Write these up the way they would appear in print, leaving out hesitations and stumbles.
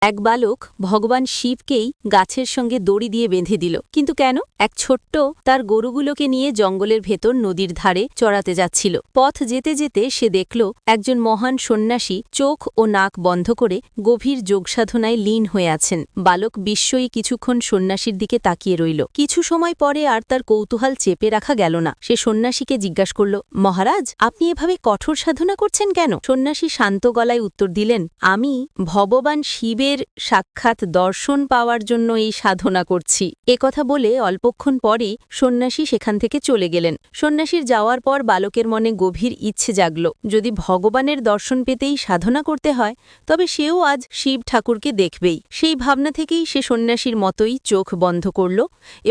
এক বালক ভগবান শিবকেই গাছের সঙ্গে দড়ি দিয়ে বেঁধে দিল। কিন্তু কেন? এক ছোট্ট তার গরুগুলোকে নিয়ে জঙ্গলের ভেতর নদীর ধারে চড়াতে যাচ্ছিল। পথ যেতে যেতে সে দেখল একজন মহান সন্ন্যাসী চোখ ও নাক বন্ধ করে গভীর যোগসাধনায় লীন হয়ে আছেন। বালক বিস্ময়ী কিছুক্ষণ সন্ন্যাসীর দিকে তাকিয়ে রইল। কিছু সময় পরে আর তার কৌতূহল চেপে রাখা গেল না। সে সন্ন্যাসীকে জিজ্ঞাসা করল, মহারাজ, আপনি এভাবে কঠোর সাধনা করছেন কেন? সন্ন্যাসী শান্ত গলায় উত্তর দিলেন, আমি ভগবান শিবের সাক্ষাৎ দর্শন পাওয়ার জন্য এই সাধনা করছি। কথা বলে অল্পক্ষণ পরেই সন্ন্যাসী সেখান থেকে চলে গেলেন। সন্ন্যাসীর যাওয়ার পর বালকের মনে গভীর ইচ্ছে জাগল, যদি ভগবানের দর্শন পেতেই সাধনা করতে হয় তবে সেও আজ শিব ঠাকুরকে দেখবেই। সেই ভাবনা থেকেই সে সন্ন্যাসীর মতোই চোখ বন্ধ করল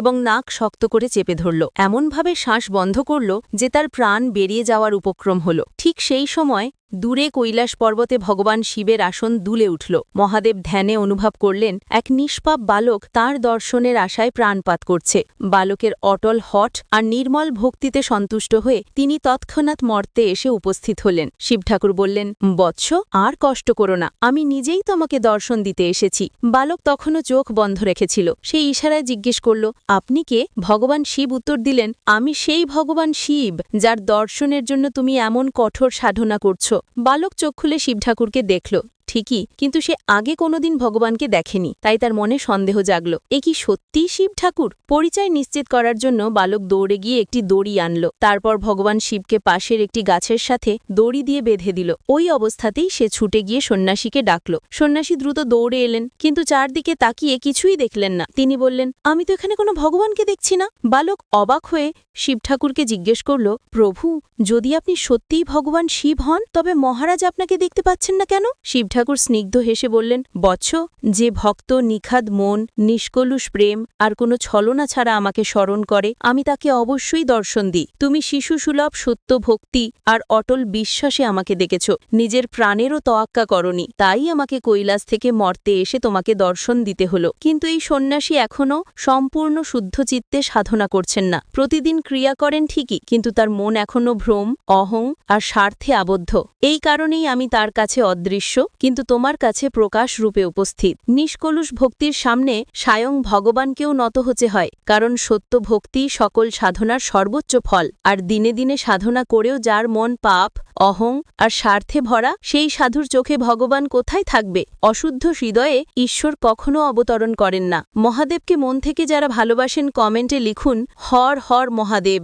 এবং নাক শক্ত করে চেপে ধরল। এমনভাবে শ্বাস বন্ধ করল যে তার প্রাণ বেরিয়ে যাওয়ার উপক্রম হল। ঠিক সেই সময় দূরে কৈলাস পর্বতে ভগবান শিবের আসন দুলে উঠল। মহাদেব ধ্যানে অনুভব করলেন এক নিষ্পাপ বালক তাঁর দর্শনের আশায় প্রাণপাত করছে। বালকের অটল হঠ আর নির্মল ভক্তিতে সন্তুষ্ট হয়ে তিনি তৎক্ষণাৎ মর্তে এসে উপস্থিত হলেন। শিব ঠাকুর বললেন, বৎস, আর কষ্ট করো না, আমি নিজেই তোমাকে দর্শন দিতে এসেছি। বালক তখনও চোখ বন্ধ রেখেছিল। সেই ইশারায় জিজ্ঞেস করল, আপনি কে? ভগবান শিব উত্তর দিলেন, আমি সেই ভগবান শিব যার দর্শনের জন্য তুমি এমন কঠোর সাধনা করছো। বালক চোখ খুলে শিব ঠাকুরকে দেখল ঠিকই, কিন্তু সে আগে কোনোদিন ভগবানকে দেখেনি। তাই তার মনে সন্দেহ জাগল, এ কি সত্যিই শিব ঠাকুর? পরিচয় নিশ্চিত করার জন্য বালক দৌড়ে গিয়ে একটি দড়ি আনল। তারপর ভগবান শিবকে পাশের একটি গাছের সাথে দড়ি দিয়ে বেঁধে দিল। ওই অবস্থাতেই সে ছুটে গিয়ে সন্ন্যাসীকে ডাকল। সন্ন্যাসী দ্রুত দৌড়ে এলেন, কিন্তু চারদিকে তাকিয়ে কিছুই দেখলেন না। তিনি বললেন, আমি তো এখানে কোনো ভগবানকে দেখছি না। বালক অবাক হয়ে শিব ঠাকুরকে জিজ্ঞেস করল, প্রভু, যদি আপনি সত্যিই ভগবান শিব হন তবে মহারাজ আপনাকে দেখতে পাচ্ছেন না কেন? শিব ঠাকুর স্নিগ্ধ হেসে বললেন, বৎস, যে ভক্ত নিখাদ মন, নিষ্কলুষ প্রেম আর কোনো ছলনা ছাড়া আমাকে স্মরণ করে আমি তাকে অবশ্যই দর্শন দিই। তুমি শিশুসুলভ সত্য ভক্তি আর অটল বিশ্বাসে আমাকে দেখেছ, নিজের প্রাণেরও তোয়াক্কা করনি। তাই আমাকে কৈলাস থেকে মর্তে এসে তোমাকে দর্শন দিতে হলো। কিন্তু এই সন্ন্যাসী এখনও সম্পূর্ণ শুদ্ধ চিত্তে সাধনা করছেন না। প্রতিদিন ক্রিয়া করেন ঠিকই, কিন্তু তার মন এখনও ভ্রম, অহং আর স্বার্থে আবদ্ধ। এই কারণেই আমি তার কাছে অদৃশ্য, কিন্তু তোমার কাছে প্রকাশ রূপে উপস্থিত। নিষ্কলুষ ভক্তির সামনে স্বয়ং ভগবানকেও নত হতে হয়, কারণ সত্য ভক্তি সকল সাধনার সর্বোচ্চ ফল। আর দিনে দিনে সাধনা করেও যার মন পাপ, অহং আর স্বার্থে ভরা, সেই সাধুর চোখে ভগবান কোথায় থাকবে? অশুদ্ধ হৃদয়ে ঈশ্বর কখনো অবতরণ করেন না। মহাদেবকে মন থেকে যারা ভালোবাসেন কমেন্টে লিখুন, হর হর মহাদেব।